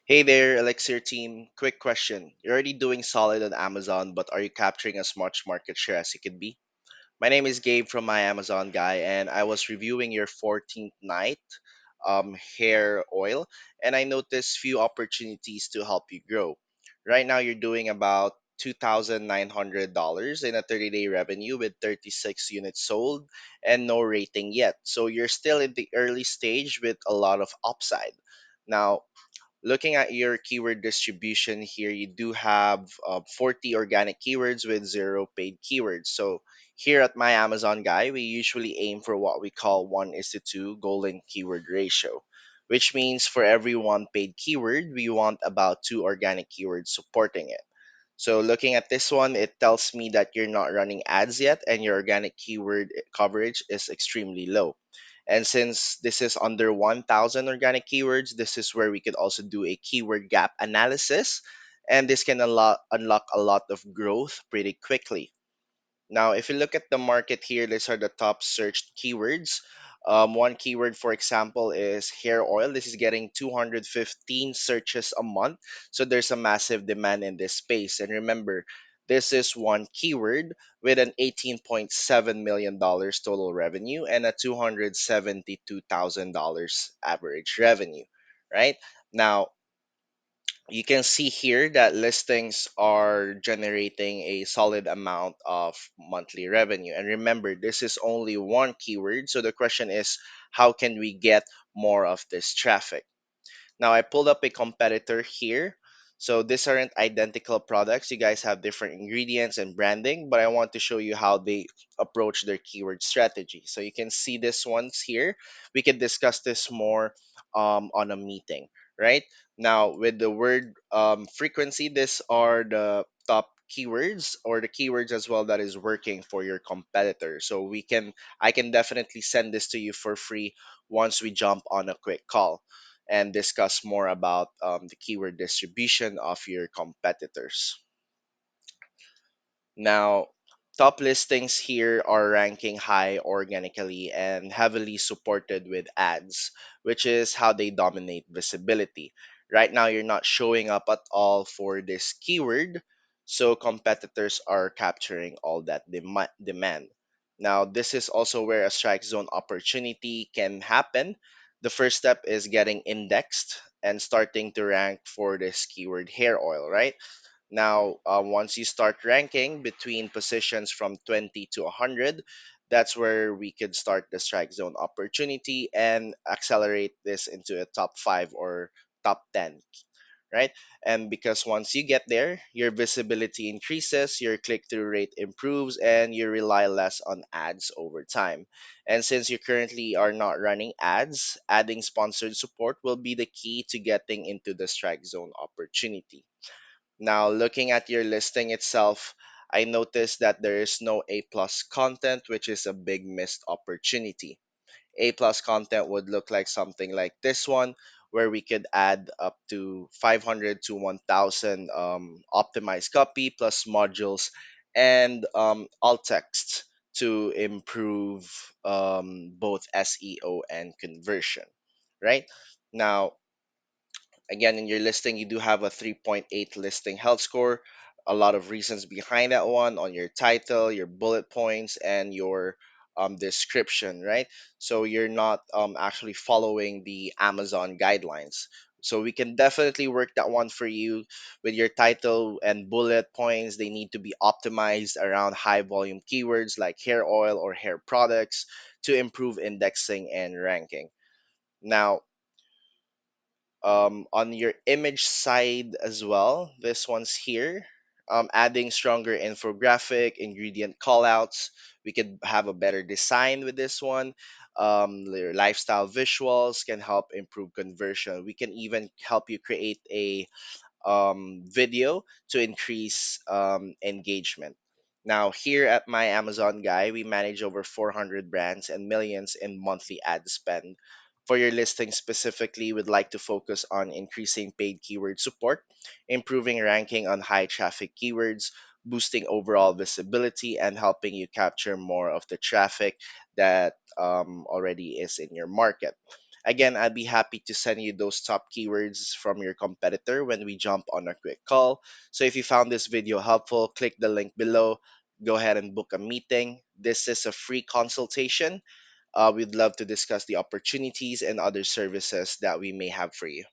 Hey there, Elixir team. Quick question. You're already doing solid on Amazon, but are you capturing as much market share as you could be? My name is Gabe from My Amazon Guy, and I was reviewing your 14th night hair oil, and I noticed few opportunities to help you grow. Right now, you're doing about $2,900 in a 30-day revenue with 36 units sold and no rating yet. So you're still in the early stage with a lot of upside. Now, looking at your keyword distribution here, you do have 40 organic keywords with zero paid keywords. So here at my Amazon Guy, we usually aim for what we call 1:2 golden keyword ratio, which means for every one paid keyword, we want about two organic keywords supporting it. So looking at this one, it tells me that you're not running ads yet and your organic keyword coverage is extremely low. And since this is under 1,000 organic keywords, this is where we could also do a keyword gap analysis. And this can unlock a lot of growth pretty quickly. Now, if you look at the market here, these are the top searched keywords. One keyword, for example, is hair oil. This is getting 215 searches a month. So there's a massive demand in this space. And remember, this is one keyword with an $18.7 million total revenue and a $272,000 average revenue, right? Now, you can see here that listings are generating a solid amount of monthly revenue. And remember, this is only one keyword. So the question is, how can we get more of this traffic? Now I pulled up a competitor here. So these aren't identical products. You guys have different ingredients and branding, but I want to show you how they approach their keyword strategy. So you can see this ones here. We can discuss this more on a meeting, right? Now with the word frequency, these are the top keywords or the keywords as well that is working for your competitor. So I can definitely send this to you for free once we jump on a quick call and discuss more about the keyword distribution of your competitors. Now, top listings here are ranking high organically and heavily supported with ads, which is how they dominate visibility. Right now, you're not showing up at all for this keyword, so competitors are capturing all that demand. Now, this is also where a strike zone opportunity can happen. The first step is getting indexed and starting to rank for this keyword hair oil, right? Now, once you start ranking between positions from 20 to 100, that's where we could start the strike zone opportunity and accelerate this into a top 5 or top 10, right? And because once you get there, your visibility increases, your click through rate improves, and you rely less on ads over time. And since you currently are not running ads, adding sponsored support will be the key to getting into the strike zone opportunity. Now, looking at your listing itself, I noticed that there is no A plus content, which is a big missed opportunity. A plus content would look like something like this one, where we could add up to 500 to 1,000 optimized copy plus modules and alt text to improve both SEO and conversion, right? Now, again, in your listing, you do have a 3.8 listing health score. A lot of reasons behind that one on your title, your bullet points, and your description, right? So you're not actually following the Amazon guidelines. So we can definitely work that one for you with your title and bullet points. They need to be optimized around high volume keywords like hair oil or hair products to improve indexing and ranking. Now, on your image side as well, this one's here, adding stronger infographic ingredient callouts. We could have a better design with this one. Your lifestyle visuals can help improve conversion. We can even help you create a video to increase engagement. Now, here at my Amazon Guy, we manage over 400 brands and millions in monthly ad spend. For your listing specifically, we'd like to focus on increasing paid keyword support, improving ranking on high traffic keywords, boosting overall visibility, and helping you capture more of the traffic that already is in your market. Again, I'd be happy to send you those top keywords from your competitor when we jump on a quick call. So if you found this video helpful, click the link below. Go ahead and book a meeting. This is a free consultation. We'd love to discuss the opportunities and other services that we may have for you.